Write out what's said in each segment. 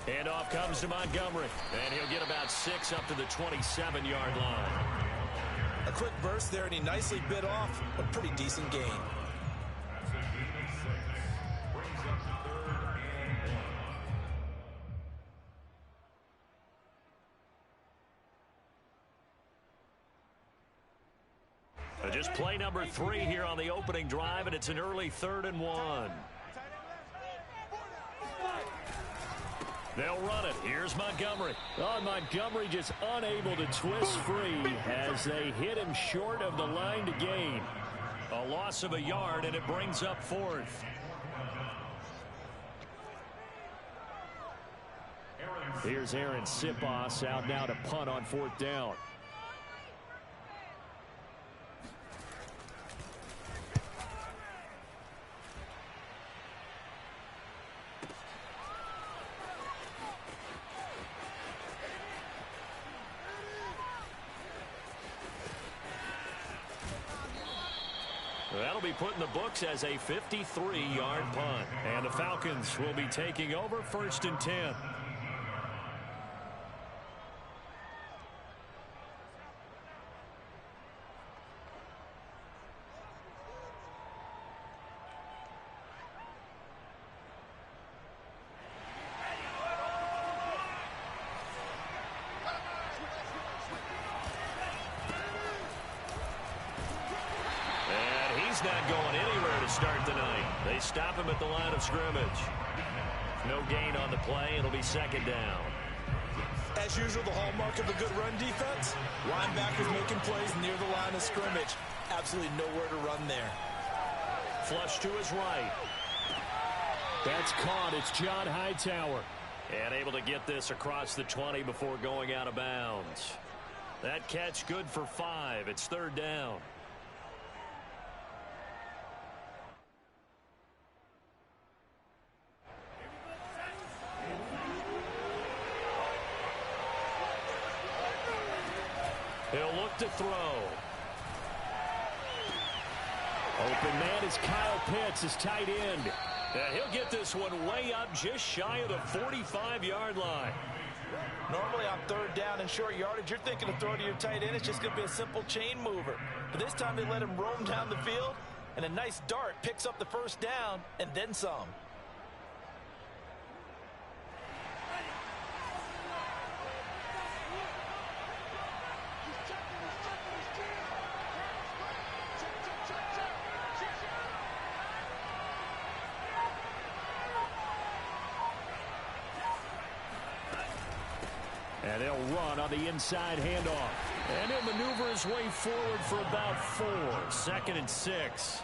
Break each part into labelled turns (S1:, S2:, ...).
S1: And off comes to Montgomery. And he'll get about 6 up to the 27-yard line.
S2: A quick burst there, and he nicely bit off a pretty decent gain.
S1: Just play number 3 here on the opening drive, and it's an early 3rd and 1. They'll run it. Here's Montgomery.
S3: Oh, Montgomery just unable to twist free as they hit him short of the line to gain.
S1: A loss of a yard, and it brings up 4th.
S3: Here's Aaron Sipos out now to punt on 4th down.
S1: That'll be put in the books as a 53-yard punt. And the Falcons will be taking over 1st and 10. He's not going anywhere to start the night. They stop him at the line of scrimmage. No gain on the play. It'll be 2nd down.
S2: As usual, the hallmark of a good run defense, linebackers making plays near the line of scrimmage. Absolutely nowhere to run there.
S1: Flush to his right.
S3: That's caught. It's John Hightower.
S1: And able to get this across the 20 before going out of bounds. That catch good for 5. It's 3rd down. He'll look to throw.
S3: Open man is Kyle Pitts, his tight end.
S1: He'll get this one way up just shy of the 45-yard line.
S2: Normally on 3rd down and short yardage, you're thinking of throwing to your tight end. It's just going to be a simple chain mover. But this time they let him roam down the field, and a nice dart picks up the 1st down and then some.
S3: And they'll run on the inside handoff.
S1: And he'll maneuver his way forward for about 4. 2nd and 6.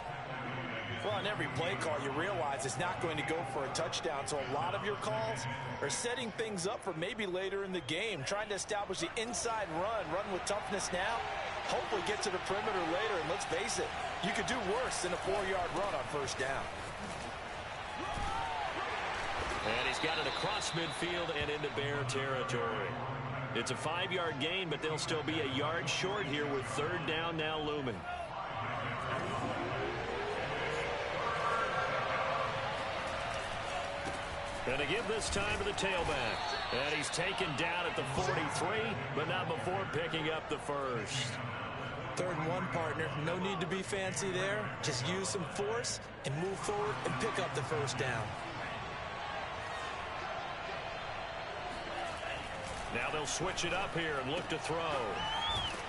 S2: Well, on every play call, you realize it's not going to go for a touchdown. So a lot of your calls are setting things up for maybe later in the game, trying to establish the inside run with toughness now, hopefully get to the perimeter later. And let's face it, you could do worse than a 4-yard run on 1st down.
S1: And he's got it across midfield and into Bear territory. It's a 5-yard gain, but they'll still be a yard short here with 3rd down now looming. And to give this time to the tailback. And he's taken down at the 43, but not before picking up the 1st.
S2: 3rd and 1, partner. No need to be fancy there. Just use some force and move forward and pick up the 1st down.
S1: Now they'll switch it up here and look to throw.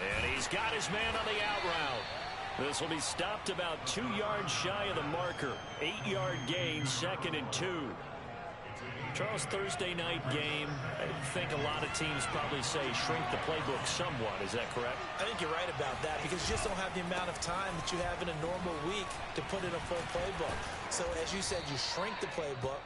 S1: And he's got his man on the out route. This will be stopped about 2 yards shy of the marker. 8-yard gain, 2nd and 2. Charles, Thursday night game, I think a lot of teams probably say shrink the playbook somewhat. Is that correct?
S2: I think you're right about that because you just don't have the amount of time that you have in a normal week to put in a full playbook. So as you said, you shrink the playbook.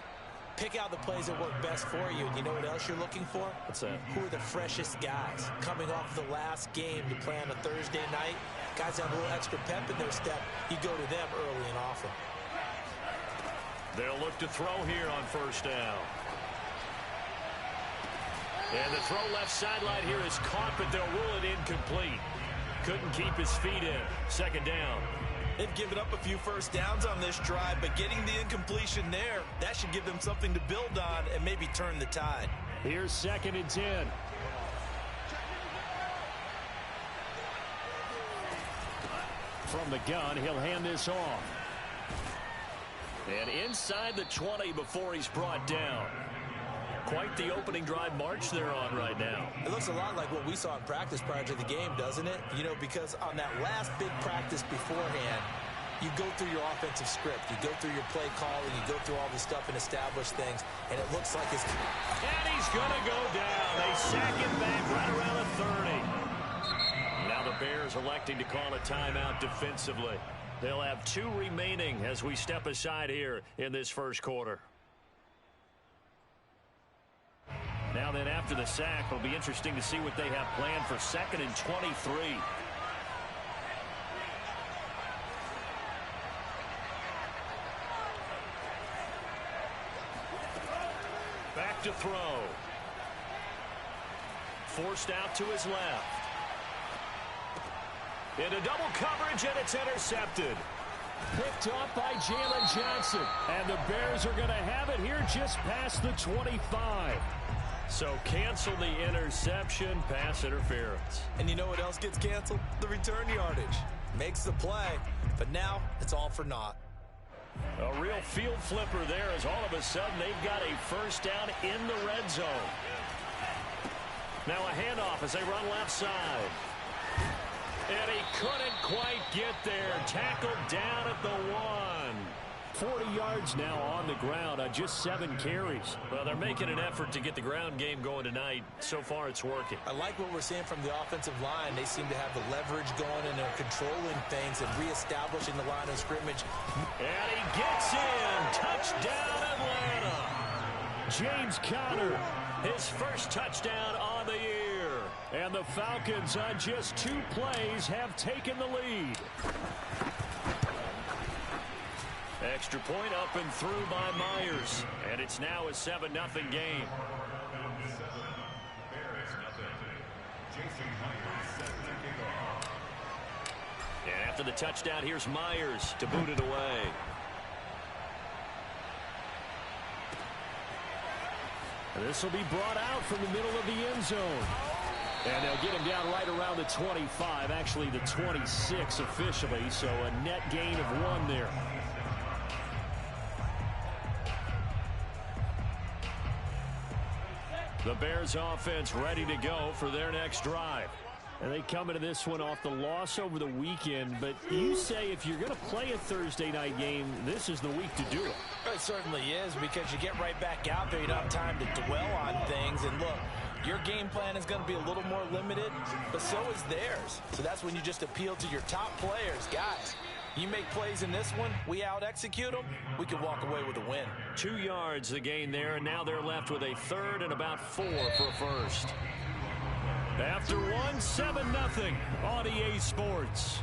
S2: Pick out the plays that work best for you. And you know what else you're looking for?
S1: What's that?
S2: Who are the freshest guys coming off the last game to play on a Thursday night? Guys have a little extra pep in their step. You go to them early and often.
S1: They'll look to throw here on 1st down. And the throw left sideline here is caught, but they'll rule it incomplete. Couldn't keep his feet in. 2nd down.
S2: They've given up a few first downs on this drive, but getting the incompletion there, that should give them something to build on and maybe turn the tide.
S3: Here's 2nd and 10. From the gun, he'll hand this off. And inside the 20 before he's brought down. Quite the opening drive march they're on right now.
S2: It looks a lot like what we saw in practice prior to the game, doesn't it? You know, because on that last big practice beforehand, you go through your offensive script. You go through your play calling. You go through all this stuff and establish things. And it looks like it's...
S3: And he's going to go down. They sack him back right around the 30. Now the Bears electing to call a timeout defensively. They'll have 2 remaining as we step aside here in this first quarter. Now then, after the sack, it'll be interesting to see what they have planned for 2nd and 23. Back to throw. Forced out to his left. Into double coverage, and it's intercepted. Picked off by Jalen Johnson. And the Bears are going to have it here just past the 25. So cancel the interception, pass interference.
S2: And you know what else gets canceled? The return yardage. Makes the play, but now it's all for naught.
S3: A real field flipper there as all of a sudden they've got a first down in the red zone. Now a handoff as they run left side. And he couldn't quite get there. Tackled down at the 1. 40 yards now on the ground on just 7 carries. Well, they're making an effort to get the ground game going tonight. So far, it's working.
S2: I like what we're seeing from the offensive line. They seem to have the leverage going, and they're controlling things and reestablishing the line of scrimmage.
S3: And he gets in. Touchdown, Atlanta. James Conner, his first touchdown on the year. And the Falcons, on just 2 plays, have taken the lead. Extra point up and through by Myers. And it's now a 7-0 game. And after the touchdown, here's Myers to boot it away. This will be brought out from the middle of the end zone. And they'll get him down right around the 25, actually the 26 officially, so a net gain of 1 there. The Bears offense ready to go for their next drive. And they come into this one off the loss over the weekend. But you say if you're going to play a Thursday night game, this is the week to do it.
S2: It certainly is, because you get right back out there. You don't have time to dwell on things. And look, your game plan is going to be a little more limited, but so is theirs. So that's when you just appeal to your top players. Guys, you make plays in this one, we out-execute them, we can walk away with a win.
S3: 2 yards the gain there, and now they're left with a 3rd and about 4 for a first. After 1, 7-0 on EA Sports.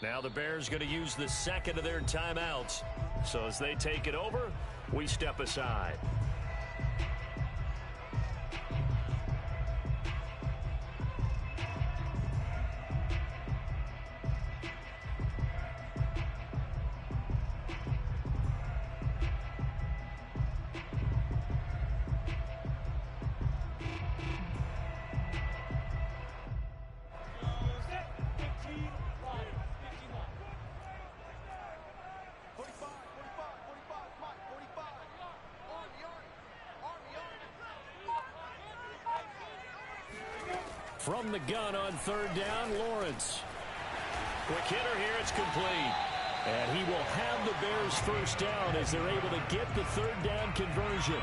S3: Now the Bears going to use the 2nd of their timeouts. So as they take it over, we step aside. From the gun on 3rd down, Lawrence. Quick hitter here, it's complete. And he will have the Bears first down as they're able to get the 3rd down conversion.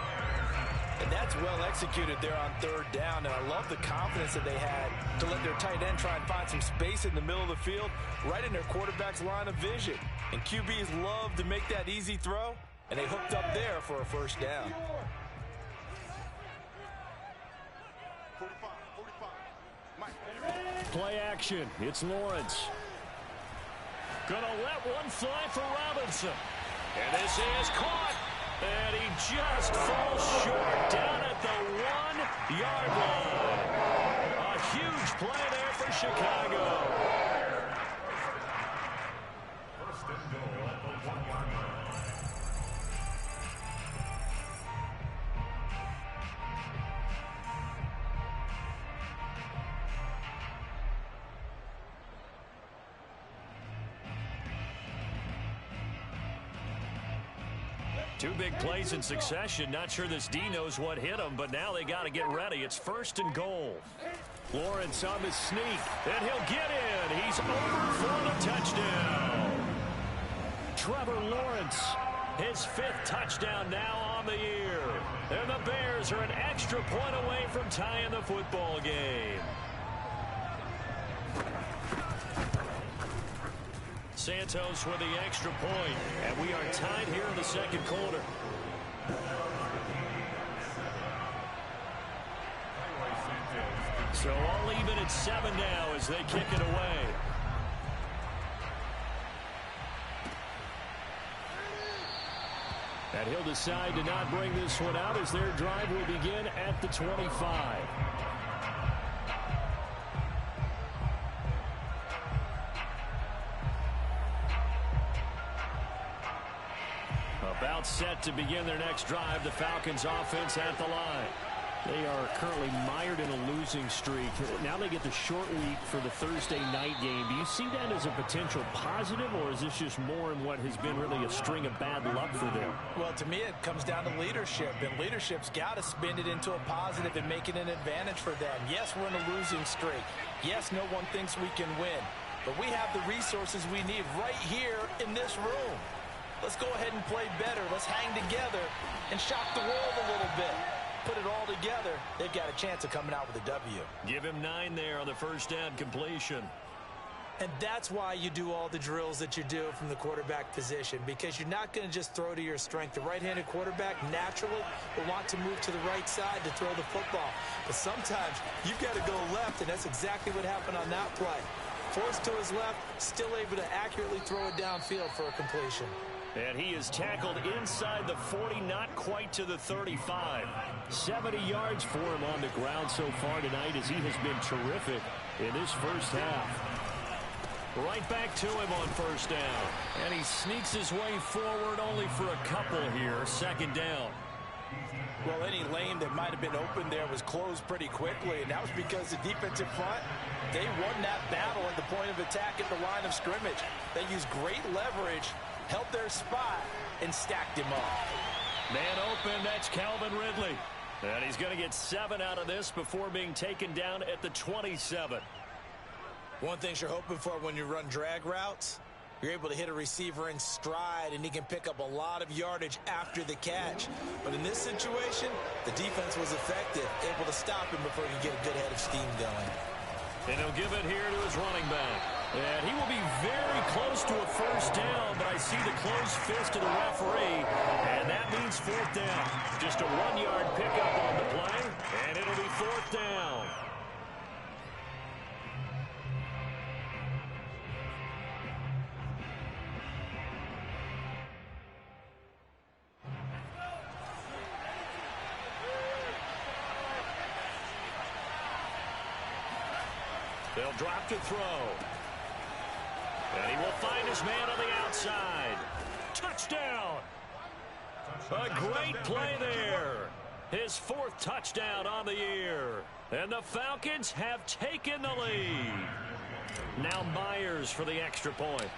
S2: And that's well executed there on third down. And I love the confidence that they had to let their tight end try and find some space in the middle of the field, right in their quarterback's line of vision. And QBs love to make that easy throw, and they hooked up there for a first down.
S3: Play action. It's Lawrence. Gonna let one fly for Robinson. And this is caught. And he just falls short down at the 1-yard line. A huge play there for Chicago. First and goal at the 1-yard line. Two big plays in succession. Not sure this D knows what hit him, but now they got to get ready. It's first and goal. Lawrence on the sneak, and he'll get in. He's over for the touchdown. Trevor Lawrence, his 5th touchdown now on the year. And the Bears are an extra point away from tying the football game. Santos with the extra point, and we are tied here in the second quarter. So all even at 7 now as they kick it away. And he'll decide to not bring this one out as their drive will begin at the 25. About set to begin their next drive. The Falcons offense at the line. They are currently mired in a losing streak. Now they get the short week for the Thursday night game. Do you see that as a potential positive, or is this just more in what has been really a string of bad luck for them?
S2: Well, to me, it comes down to leadership, and leadership's got to spin it into a positive and make it an advantage for them. Yes, we're in a losing streak. Yes, no one thinks we can win, but we have the resources we need right here in this room. Let's go ahead and play better. Let's hang together and shock the world a little bit. Put it all together, they've got a chance of coming out with a W.
S3: Give him 9 there on the first down completion.
S2: And that's why you do all the drills that you do from the quarterback position, because you're not going to just throw to your strength. The right-handed quarterback naturally will want to move to the right side to throw the football. But sometimes you've got to go left, and that's exactly what happened on that play. Forced to his left, still able to accurately throw it downfield for a completion.
S3: And he is tackled inside the 40, not quite to the 35. 70 yards for him on the ground so far tonight as he has been terrific in this first half. Right back to him on first down. And he sneaks his way forward only for a couple here. Second down.
S2: Well, any lane that might have been open there was closed pretty quickly, and that was because the defensive front, they won that battle at the point of attack at the line of scrimmage. They used great leverage, held their spot, and stacked him up.
S3: Man open, that's Calvin Ridley. And he's going to get 7 out of this before being taken down at the 27.
S2: One thing you're hoping for when you run drag routes, you're able to hit a receiver in stride, and he can pick up a lot of yardage after the catch. But in this situation, the defense was effective, able to stop him before he could get a good head of steam going.
S3: And he'll give it here to his running back. And he will be very close to a first down, but I see the closed fist of the referee, and that means 4th down. Just a 1-yard pickup on the play, and it'll be 4th down. They'll drop to throw. And he will find his man on the outside. Touchdown! A great play there. His 4th touchdown on the year. And the Falcons have taken the lead. Now Myers for the extra point.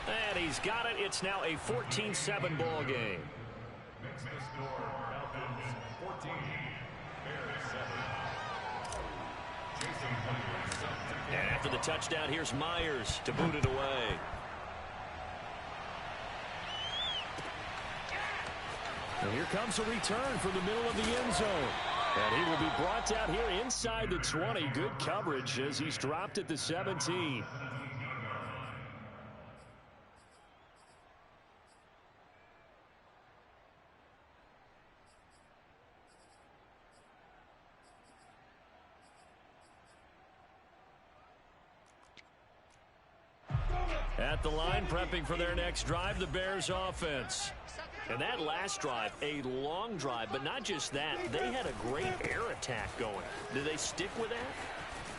S3: And he's got it. It's now a 14-7 ball game. Makes the score Falcons 14, Bears 7. And after the touchdown, here's Myers to boot it away. And here comes a return from the middle of the end zone. And he will be brought down here inside the 20. Good coverage as he's dropped at the 17. At the line, prepping for their next drive, the Bears offense. And that last drive, a long drive, but not just that. They had a great air attack going. Do they stick with that?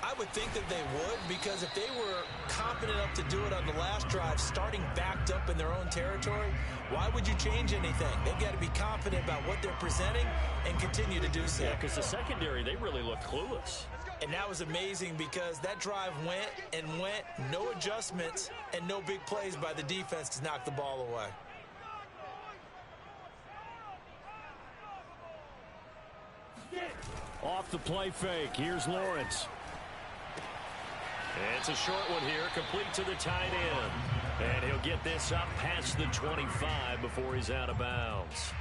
S2: I would think that they would, because if they were confident enough to do it on the last drive, starting backed up in their own territory, why would you change anything? They've got to be confident about what they're presenting and continue to do so.
S3: Yeah, because the secondary, they really looked clueless.
S2: And that was amazing because that drive went and went, no adjustments and no big plays by the defense to knock the ball away.
S3: Off the play fake, here's Lawrence. It's a short one here, complete to the tight end. And he'll get this up past the 25 before he's out of bounds.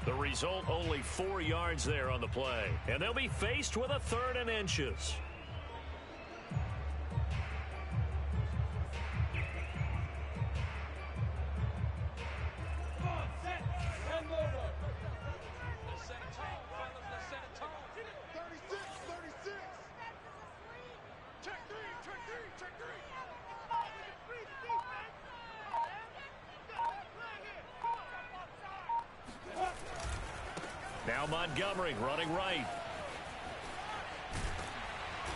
S3: The result, only 4 yards there on the play. And they'll be faced with a 3rd and inches. Now Montgomery running right.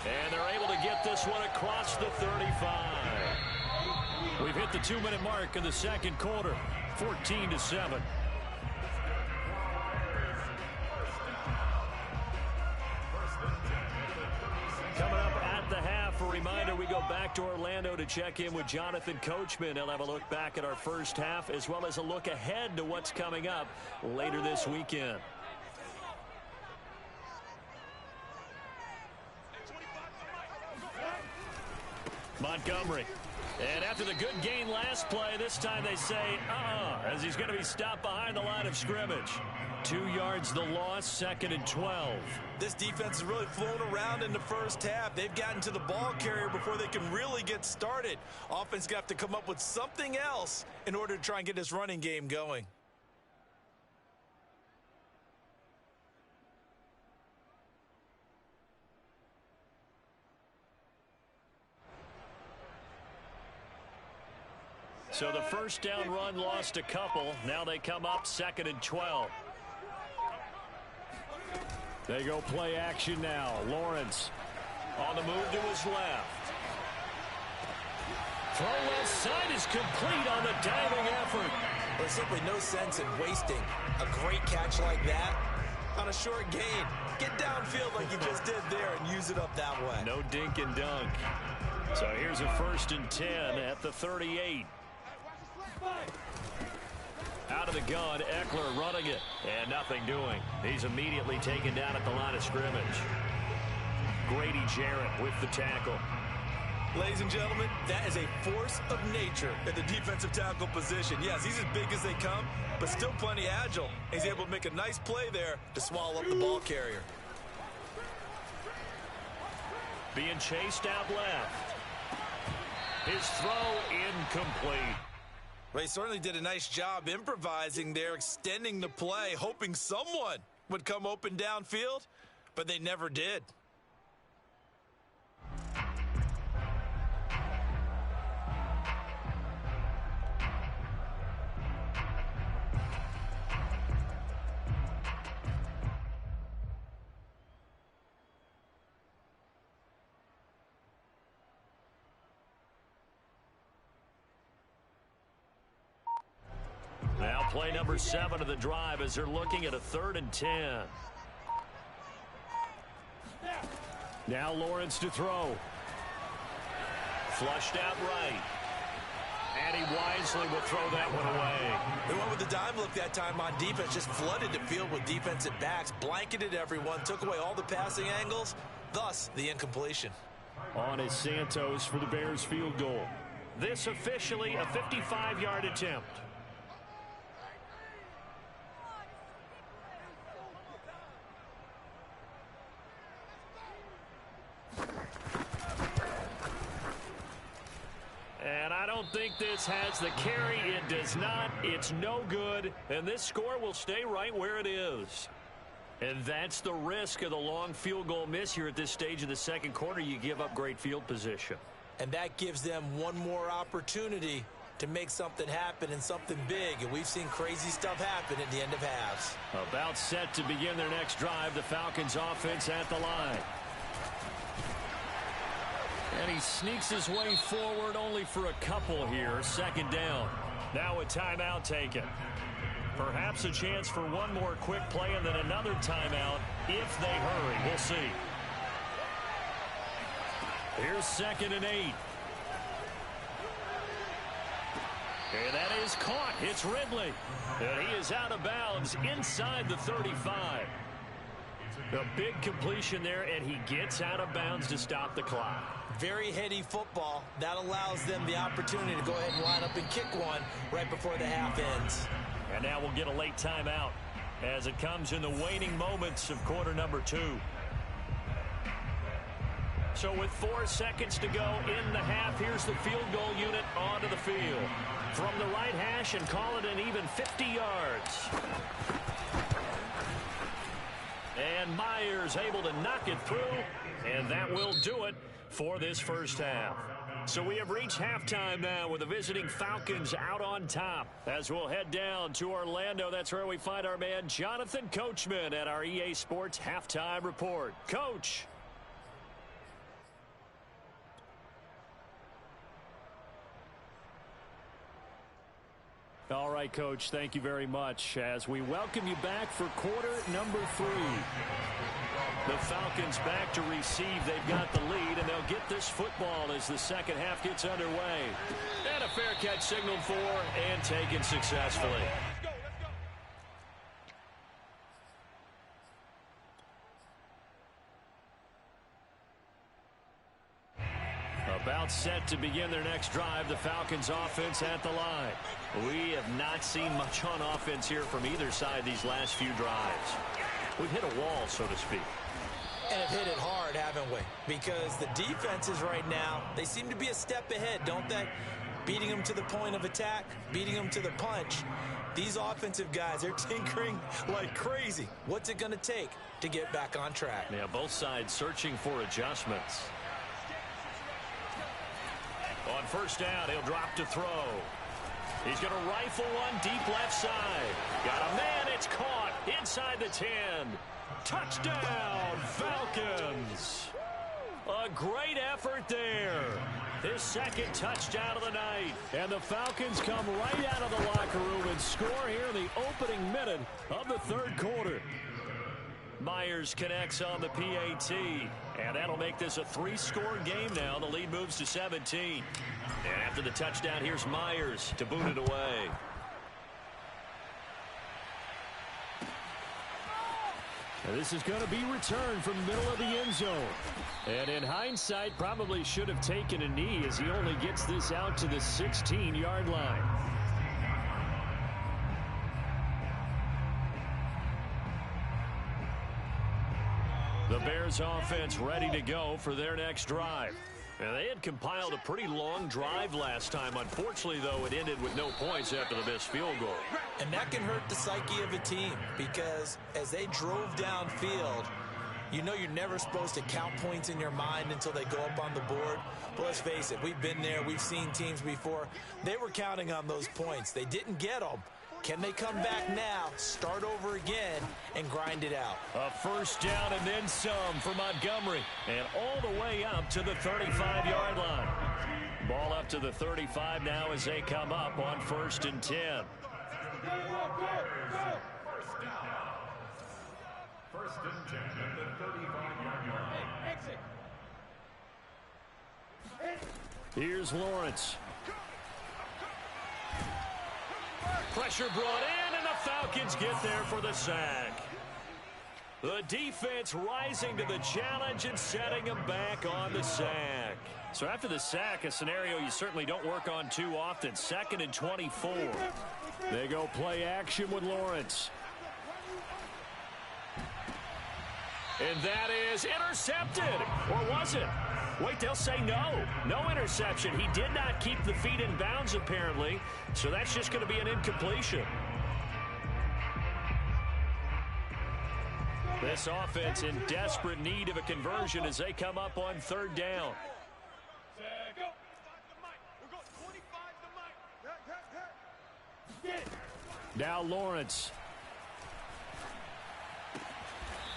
S3: And they're able to get this one across the 35. We've hit the 2-minute mark in the second quarter. 14-7. Coming up at the half, a reminder, we go back to Orlando to check in with Jonathan Coachman. He'll have a look back at our first half as well as a look ahead to what's coming up later this weekend. Montgomery. And after the good gain last play, this time they say, as he's going to be stopped behind the line of scrimmage. 2 yards the loss, 2nd and 12.
S2: This defense is really flown around in the first half. They've gotten to the ball carrier before they can really get started. Offense got to come up with something else in order to try and get this running game going.
S3: So the first down run lost a couple. Now they come up 2nd and 12. They go play action now. Lawrence on the move to his left. Throw left side is complete on the diving effort.
S2: There's simply no sense in wasting a great catch like that on a short gain. Get downfield like you just did there and use it up that way.
S3: No dink and dunk. So here's a 1st and 10 at the 38. Out of the gun, Eckler running it, and nothing doing. He's immediately taken down at the line of scrimmage. Grady Jarrett with the tackle.
S2: Ladies and gentlemen, that is a force of nature at the defensive tackle position. Yes, he's as big as they come, but still plenty agile. He's able to make a nice play there to swallow up the ball carrier.
S3: Being chased out left. His throw incomplete.
S2: Well, he certainly did a nice job improvising there, extending the play, hoping someone would come open downfield, but they never did.
S3: Now play number 7 of the drive as they're looking at a 3rd and 10. Now Lawrence to throw. Flushed out right. And he wisely will throw that one away.
S2: They went with the dime look that time on defense, just flooded the field with defensive backs, blanketed everyone, took away all the passing angles, thus the incompletion.
S3: On is Santos for the Bears field goal. This officially a 55-yard attempt. don't think this has the carry. It does not. It's no good. And this score will stay right where it is. And that's the risk of the long field goal miss here at this stage of the second quarter. You give up great field position.
S2: And that gives them one more opportunity to make something happen and something big. And we've seen crazy stuff happen at the end of halves.
S3: About set to begin their next drive. The Falcons offense at the line. And he sneaks his way forward only for a couple here. Second down. Now a timeout taken. Perhaps a chance for one more quick play and then another timeout if they hurry. We'll see. Here's 2nd and 8. And that is caught. It's Ridley. And he is out of bounds inside the 35. A big completion there, and he gets out of bounds to stop the clock.
S2: Very heady football. That allows them the opportunity to go ahead and line up and kick one right before the half ends.
S3: And now we'll get a late timeout as it comes in the waning moments of quarter number 2. So with 4 seconds to go in the half, here's the field goal unit onto the field. From the right hash and call it an even 50 yards. And Myers able to knock it through, and that will do it for this first half. So we have reached halftime now with the visiting Falcons out on top. As we'll head down to Orlando, that's where we find our man Jonathan Coachman at our EA Sports Halftime Report. Coach. All right, Coach, thank you very much as we welcome you back for quarter number 3. The Falcons back to receive. They've got the lead, and they'll get this football as the second half gets underway. And a fair catch signaled for and taken successfully. About set to begin their next drive. The Falcons offense at the line. We have not seen much on offense here from either side these last few drives. We've hit a wall, so to speak.
S2: And have hit it hard, haven't we? Because the defenses right now, they seem to be a step ahead, don't they? Beating them to the point of attack, beating them to the punch. These offensive guys, they're tinkering like crazy. What's it going to take to get back on track?
S3: Yeah, both sides searching for adjustments. On first down, he'll drop to throw. He's going to rifle one deep left side. Got a man, it's caught inside the 10. Touchdown, Falcons. A great effort there. His second touchdown of the night. And the Falcons come right out of the locker room and score here in the opening minute of the third quarter. Myers connects on the PAT, and that'll make this a 3-score game now. The lead moves to 17. And after the touchdown, here's Myers to boot it away. And this is going to be returned from the middle of the end zone. And in hindsight, probably should have taken a knee as he only gets this out to the 16-yard line. The Bears offense ready to go for their next drive. And they had compiled a pretty long drive last time. Unfortunately, though, it ended with no points after the missed field goal.
S2: And that can hurt the psyche of a team because as they drove downfield, you know you're never supposed to count points in your mind until they go up on the board. But let's face it, we've been there. We've seen teams before. They were counting on those points. They didn't get them. Can they come back now, start over again, and grind it out?
S3: A first down and then some for Montgomery. And all the way up to the 35-yard line. Ball up to the 35 now as they come up on 1st and 10.
S4: First and 10 at the 35-yard line.
S3: Here's Lawrence. Pressure brought in, and the Falcons get there for the sack. The defense rising to the challenge and setting them back on the sack. So after the sack, a scenario you certainly don't work on too often. 2nd and 24. They go play action with Lawrence. And that is intercepted. Or was it? Wait, they'll say no. No interception. He did not keep the feet in bounds, apparently, so that's just going to be an incompletion. This offense in desperate need of a conversion as they come up on third down. Now Lawrence.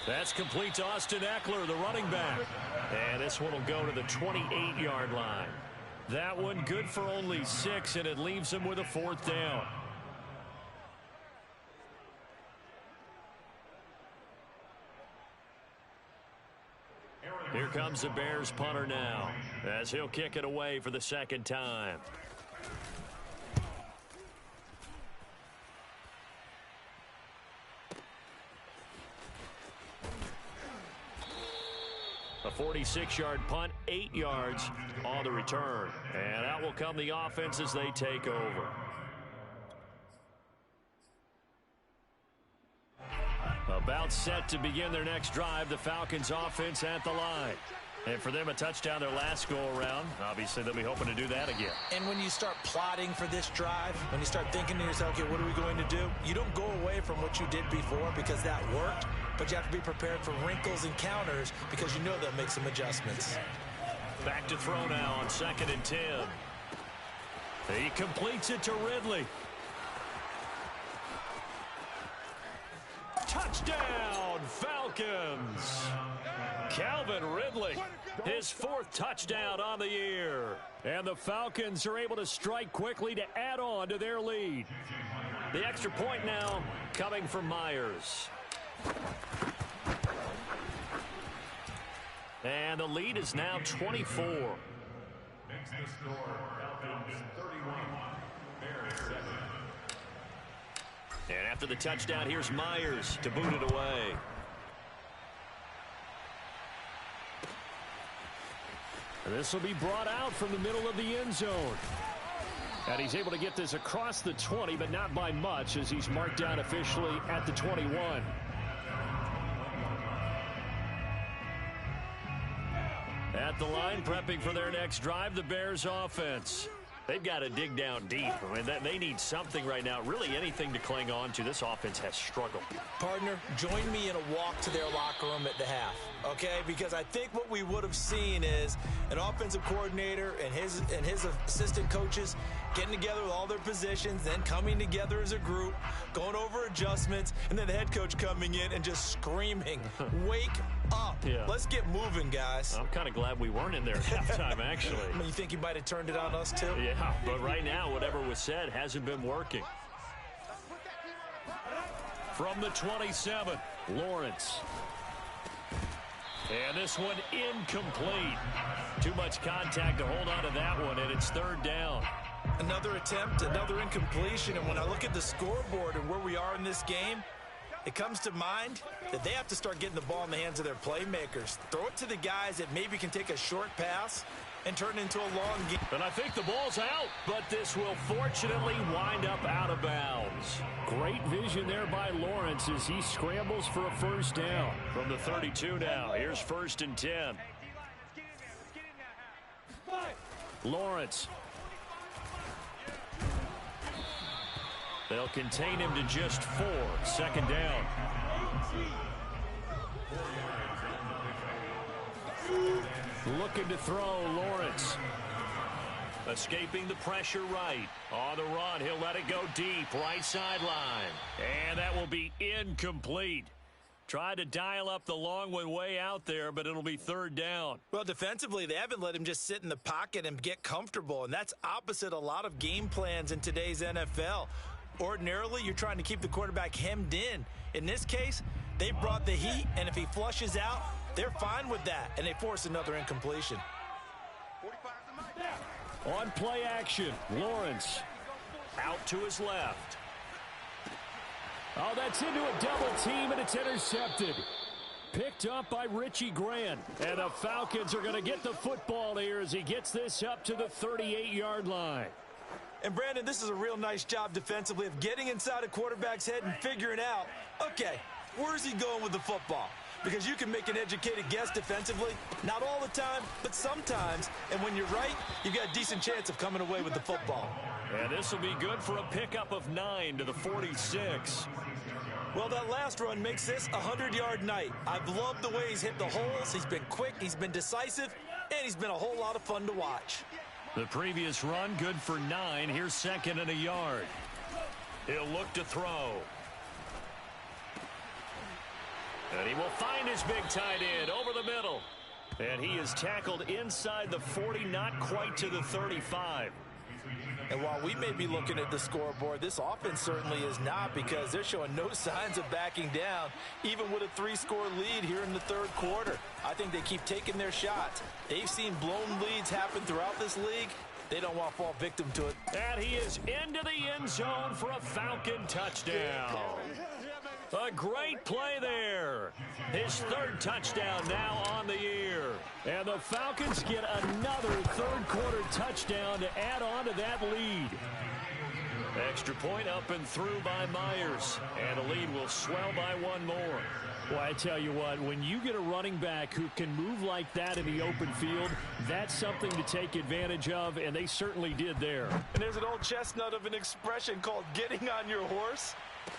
S3: That's complete to Austin Eckler, the running back. And this one will go to the 28-yard line. That one good for only 6, and it leaves him with a 4th down. Here comes the Bears punter now, as he'll kick it away for the 2nd time. A 46-yard punt, 8 yards on the return. And out will come the offense as they take over. About set to begin their next drive, the Falcons offense at the line. And for them, a touchdown their last go-around. Obviously, they'll be hoping to do that again.
S2: And when you start plotting for this drive, when you start thinking to yourself, okay, what are we going to do? You don't go away from what you did before because that worked, but you have to be prepared for wrinkles and counters because you know they'll make some adjustments.
S3: Back to throw now on 2nd and 10. He completes it to Ridley. Touchdown, Falcons! Calvin Ridley, his 4th touchdown on the year. And the Falcons are able to strike quickly to add on to their lead. The extra point now coming from Myers. And the lead is now 24.
S4: Makes the score Falcons 31, Bears 7.
S3: And after the touchdown, here's Myers to boot it away. And this will be brought out from the middle of the end zone. And he's able to get this across the 20, but not by much, as he's marked down officially at the 21. At the line, prepping for their next drive, the Bears offense. They've got to dig down deep. I mean, they need something right now, really anything to cling on to. This offense has struggled.
S2: Partner, join me in a walk to their locker room at the half, okay? Because I think what we would have seen is an offensive coordinator and his assistant coaches getting together with all their positions, then coming together as a group, going over adjustments, and then the head coach coming in and just screaming, wake up.
S3: Yeah.
S2: Let's get moving, guys.
S3: I'm kind of glad we weren't in there at halftime, actually.
S2: I mean, you think he might have turned it on us, too?
S3: Yeah, but right now, whatever was said hasn't been working. From the 27, Lawrence. And this one incomplete. Too much contact to hold on to that one, and it's 3rd down.
S2: Another attempt, another incompletion, and when I look at the scoreboard and where we are in this game, it comes to mind that they have to start getting the ball in the hands of their playmakers. Throw it to the guys that maybe can take a short pass and turn it into a long game.
S3: And I think the ball's out, but this will fortunately wind up out of bounds. Great vision there by Lawrence as he scrambles for a 1st down. From the 32 now, here's 1st and 10. Lawrence. They'll contain him to just 4. 2nd down. Looking to throw, Lawrence. Escaping the pressure right. On the run, he'll let it go deep, right sideline. And that will be incomplete. Tried to dial up the long one way out there, but it'll be 3rd down.
S2: Well, defensively, they haven't let him just sit in the pocket and get comfortable, and that's opposite a lot of game plans in today's NFL. Ordinarily, you're trying to keep the quarterback hemmed in. In this case, they brought the heat, and if he flushes out, they're fine with that, and they force another incompletion.
S3: On play action, Lawrence out to his left. Oh, that's into a double team, and it's intercepted. Picked up by Richie Grant. And the Falcons are going to get the football here as he gets this up to the 38-yard line.
S2: And, Brandon, this is a real nice job defensively of getting inside a quarterback's head and figuring out, okay, where's he going with the football? because you can make an educated guess defensively. Not all the time, but sometimes. And when you're right, you've got a decent chance of coming away with the football.
S3: And this will be good for a pickup of 9 to the 46.
S2: Well, that last run makes this a 100-yard night. I've loved the way he's hit the holes. He's been quick, he's been decisive, and he's been a whole lot of fun to watch.
S3: The previous run good for 9. Here's 2nd and a yard. He'll look to throw. And he will find his big tight end over the middle. And he is tackled inside the 40, not quite to the 35.
S2: And while we may be looking at the scoreboard, this offense certainly is not, because they're showing no signs of backing down, even with a 3-score lead here in the third quarter. I think they keep taking their shots. They've seen blown leads happen throughout this league. They don't want to fall victim to it.
S3: And he is into the end zone for a Falcon touchdown. A great play there. His 3rd touchdown now on the year. And the Falcons get another third-quarter touchdown to add on to that lead. Extra point up and through by Myers. And the lead will swell by 1 more. Well, I tell you what, when you get a running back who can move like that in the open field, that's something to take advantage of, and they certainly did there.
S2: And there's an old chestnut of an expression called getting on your horse.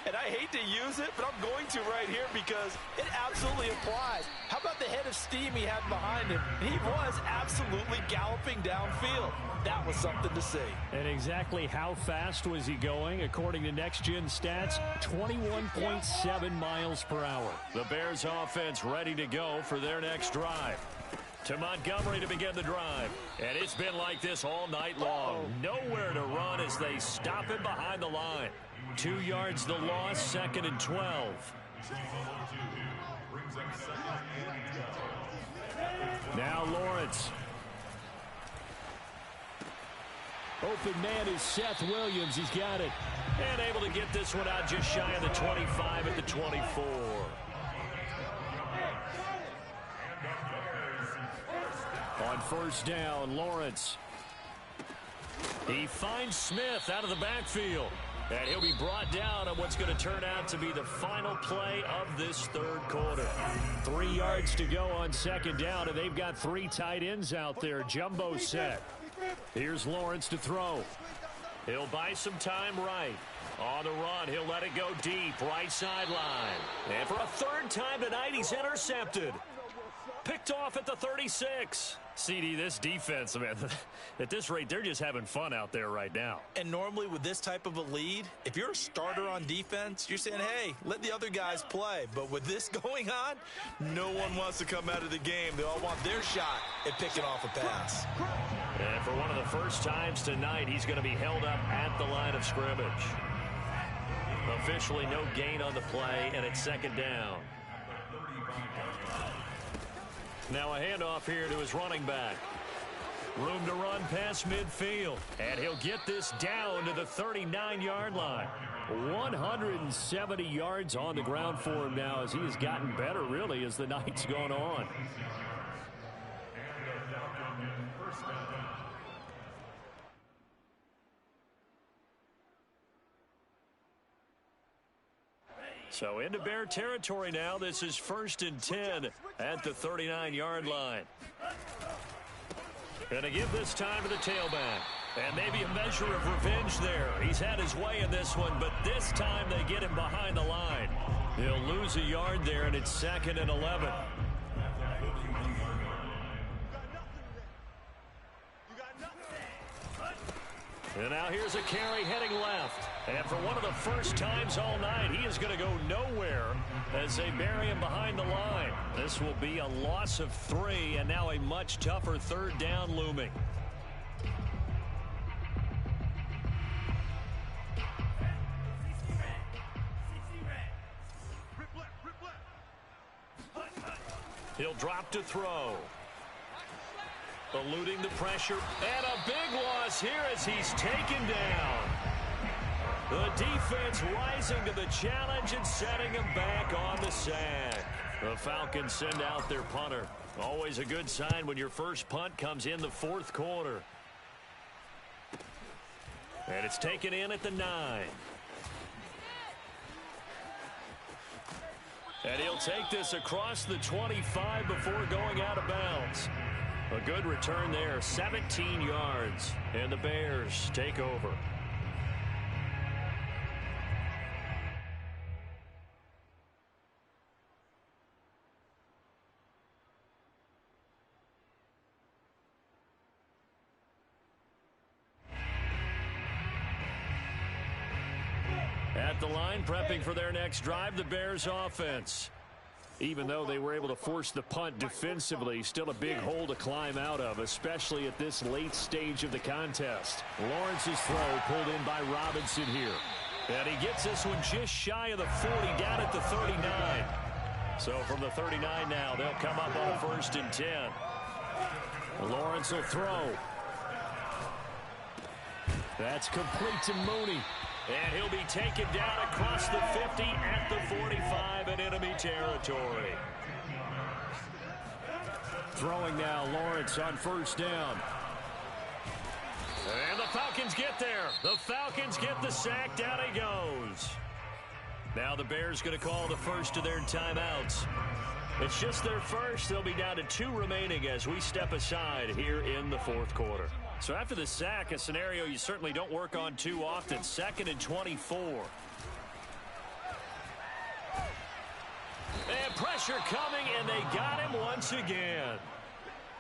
S2: And I hate to use it, but I'm going to right here because it absolutely applies. How about the head of steam he had behind him? He was absolutely galloping downfield. That was something to see.
S3: And exactly how fast was he going? According to Next Gen Stats, 21.7 miles per hour. The Bears offense ready to go for their next drive. To Montgomery to begin the drive. And it's been like this all night long. Nowhere to run as they stop him behind the line. 2 yards the loss, 2nd and 12. Now Lawrence. Open man is Seth Williams. He's got it. And able to get this one out just shy of the 25 at the 24. On 1st down, Lawrence. He finds Smith out of the backfield. And he'll be brought down on what's going to turn out to be the final play of this third quarter. 3 yards to go on 2nd down, and they've got 3 tight ends out there. Jumbo set. Here's Lawrence to throw. He'll buy some time right. On the run, he'll let it go deep, right sideline. And for a 3rd time tonight, he's intercepted. Picked off at the 36. CD, this defense, man, at this rate, they're just having fun out there right now.
S2: And normally with this type of a lead, if you're a starter on defense, you're saying, hey, let the other guys play. But with this going on, no one wants to come out of the game. They all want their shot at picking off a pass.
S3: And for one of the first times tonight, he's going to be held up at the line of scrimmage. Officially no gain on the play, and it's 2nd down. Now a handoff here to his running back. Room to run past midfield. And he'll get this down to the 39-yard line. 170 yards on the ground for him now as he has gotten better, really, as the night's gone on. So into Bear territory now. This is 1st and 10 at the 39-yard line. Going to give this time to the tailback. And maybe a measure of revenge there. He's had his way in this one, but this time they get him behind the line. He'll lose a yard there, and it's 2nd and 11. And now here's a carry heading left. And for one of the first times all night, he is going to go nowhere as they bury him behind the line. This will be a loss of 3, and now a much tougher 3rd down looming. He'll drop to throw. Eluding the pressure, and a big loss here as he's taken down. The defense rising to the challenge and setting him back on the sack. The Falcons send out their punter. Always a good sign when your first punt comes in the 4th quarter. And it's taken in at the 9. And he'll
S1: take this across the 25 before going out of bounds. A good return there, 17 yards, and the Bears take over. At the line, prepping for their next drive, the Bears offense. Even though they were able to force the punt defensively, still a big hole to climb out of, especially at this late stage of the contest. Lawrence's throw pulled in by Robinson here. And he gets this one just shy of the 40, down at the 39. So from the 39 now, they'll come up on a 1st and 10. Lawrence will throw. That's complete to Mooney. And he'll be taken down across the 50 at the 45 in enemy territory. Throwing now, Lawrence on 1st down. And the Falcons get there. The Falcons get the sack. Down he goes. Now the Bears going to call the first of their timeouts. It's just their first. They'll be down to 2 remaining as we step aside here in the 4th quarter. So after the sack, a scenario you certainly don't work on too often. 2nd and 24. And pressure coming, and they got him once again.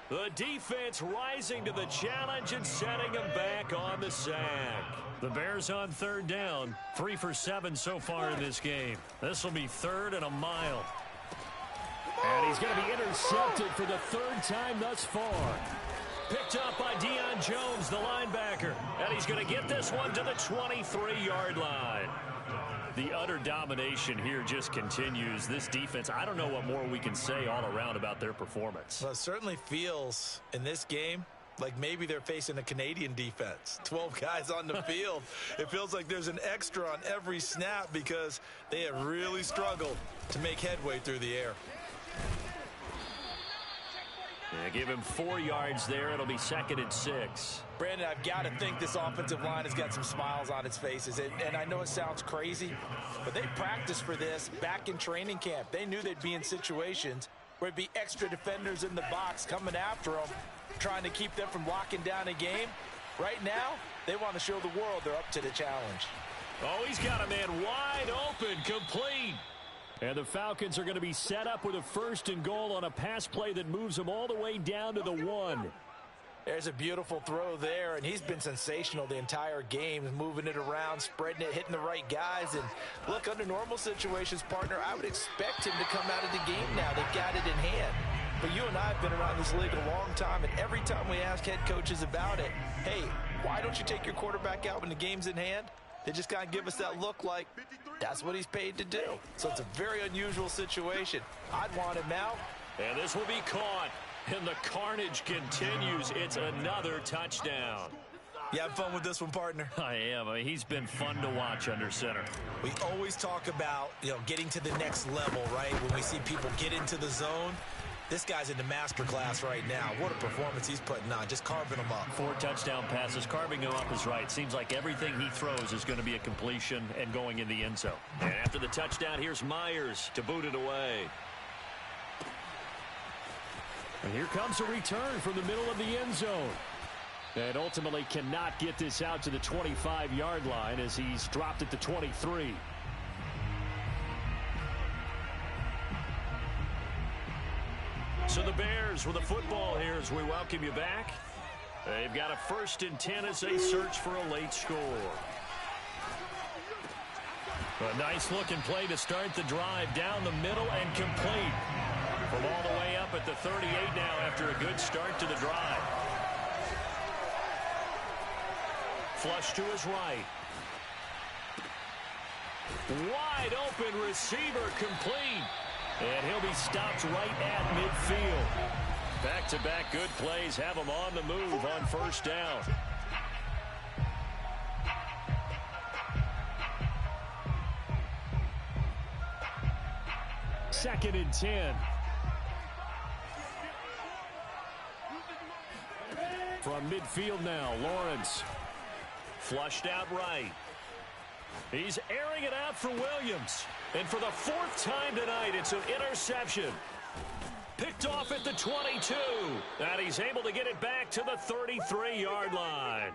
S1: The defense rising to the challenge and setting him back on the sack. The Bears on 3rd down. 3 for 7 so far in this game. This will be 3rd and a mile. And he's going to be intercepted for the 3rd time thus far. Picked up by Deion Jones, the linebacker. And he's going to get this one to the 23-yard line. The utter domination here just continues. This defense, I don't know what more we can say all around about their performance.
S2: Well, it certainly feels in this game like maybe they're facing a Canadian defense. 12 guys on the field. It feels like there's an extra on every snap because they have really struggled to make headway through the air.
S1: Yeah, give him 4 yards there. It'll be 2nd and 6.
S2: Brandon, I've got to think this offensive line has got some smiles on its faces. And I know it sounds crazy, but they practiced for this back in training camp. They knew they'd be in situations where it'd be extra defenders in the box coming after them, trying to keep them from locking down a game. Right now, they want to show the world they're up to the challenge.
S1: Oh, he's got a man wide open, complete. And the Falcons are going to be set up with a 1st and goal on a pass play that moves them all the way down to the 1.
S2: There's a beautiful throw there, and he's been sensational the entire game, moving it around, spreading it, hitting the right guys. And look, under normal situations, partner, I would expect him to come out of the game now. They've got it in hand. But you and I have been around this league a long time, and every time we ask head coaches about it, hey, why don't you take your quarterback out when the game's in hand? They just kind of give us that look like that's what he's paid to do. So it's a very unusual situation. I'd want him now.
S1: And this will be caught. And the carnage continues. It's another touchdown.
S2: You having fun with this one, partner?
S1: I am. I mean, he's been fun to watch under center.
S2: We always talk about, getting to the next level, right? When we see people get into the zone. This guy's in the master class right now. What a performance he's putting on, just carving them up.
S1: 4 touchdown passes. Carving them up is right. Seems like everything he throws is going to be a completion and going in the end zone. And after the touchdown, here's Myers to boot it away. And here comes a return from the middle of the end zone. And ultimately cannot get this out to the 25-yard line as he's dropped at the 23. So the Bears with the football here as we welcome you back. They've got a 1st and 10 as they search for a late score. A nice looking play to start the drive down the middle and complete. From all the way up at the 38 now after a good start to the drive. Flush to his right. Wide open receiver complete. And he'll be stopped right at midfield. Back-to-back good plays have him on the move on 1st down. Second and 10. From midfield now, Lawrence. Flushed out right. He's airing it out for Williams. And for the fourth time tonight, it's an interception. Picked off at the 22. And he's able to get it back to the 33-yard line.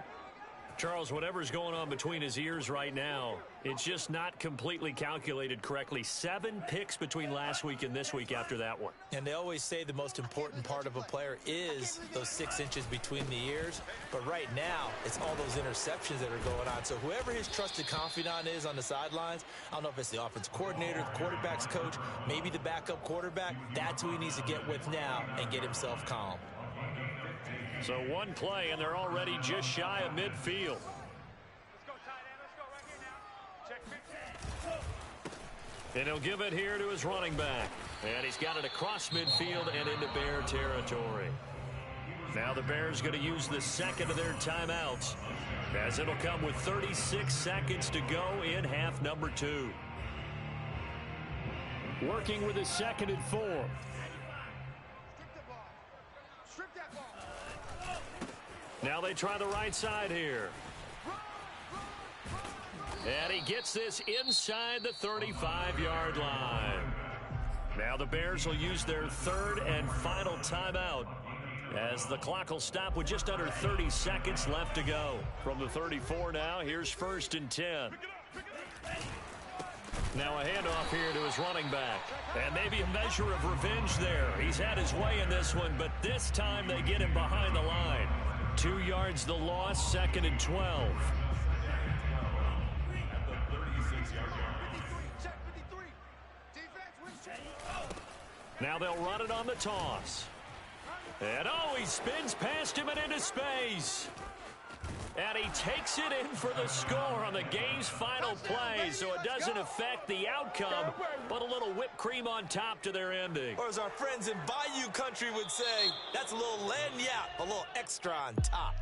S1: Charles, whatever's going on between his ears right now, it's just not completely calculated correctly. 7 picks between last week and this week after that one.
S2: And they always say the most important part of a player is those 6 inches between the ears. But right now, it's all those interceptions that are going on. So whoever his trusted confidant is on the sidelines, I don't know if it's the offensive coordinator, the quarterback's coach, maybe the backup quarterback, that's who he needs to get with now and get himself calm.
S1: So one play, and they're already just shy of midfield.
S4: Let's go, tight end. Let's go right here now. Check 15.
S1: And he'll give it here to his running back. And he's got it across midfield and into Bear territory. Now the Bears going to use the second of their timeouts, as it'll come with 36 seconds to go in half number 2. Working with his second and 4. Now they try the right side here. And he gets this inside the 35-yard line. Now the Bears will use their third and final timeout, as the clock will stop with just under 30 seconds left to go. From the 34 now, here's 1st and 10. Now a handoff here to his running back. And maybe a measure of revenge there. He's had his way in this one, but this time they get him behind the line. 2 yards the loss, 2nd and 12. Now they'll run it on the toss. And he spins past him and into space. And he takes it in for the score on the game's final play, so it doesn't affect the outcome, but a little whipped cream on top to their ending.
S2: Or as our friends in Bayou Country would say, that's a little lagniappe, a little extra on top.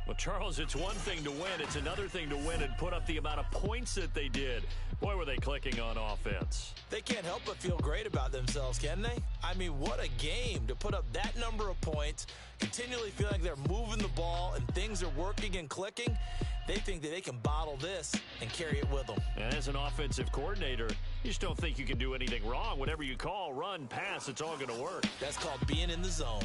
S1: Well, Charles, it's one thing to win. It's another thing to win and put up the amount of points that they did. Boy, were they clicking on offense.
S2: They can't help but feel great about themselves, can they? I mean, what a game to put up that number of points, continually feel like they're moving the ball and things are working and clicking. They think that they can bottle this and carry it with them.
S1: And as an offensive coordinator, you just don't think you can do anything wrong. Whatever you call, run, pass, it's all going to work.
S2: That's called being in the zone.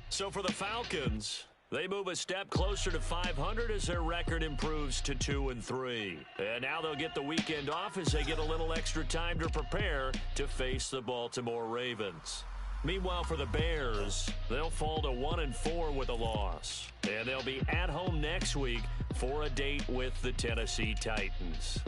S1: So for the Falcons, they move a step closer to 500 as their record improves to 2-3. And now they'll get the weekend off as they get a little extra time to prepare to face the Baltimore Ravens. Meanwhile, for the Bears, they'll fall to 1-4 with a loss. And they'll be at home next week for a date with the Tennessee Titans.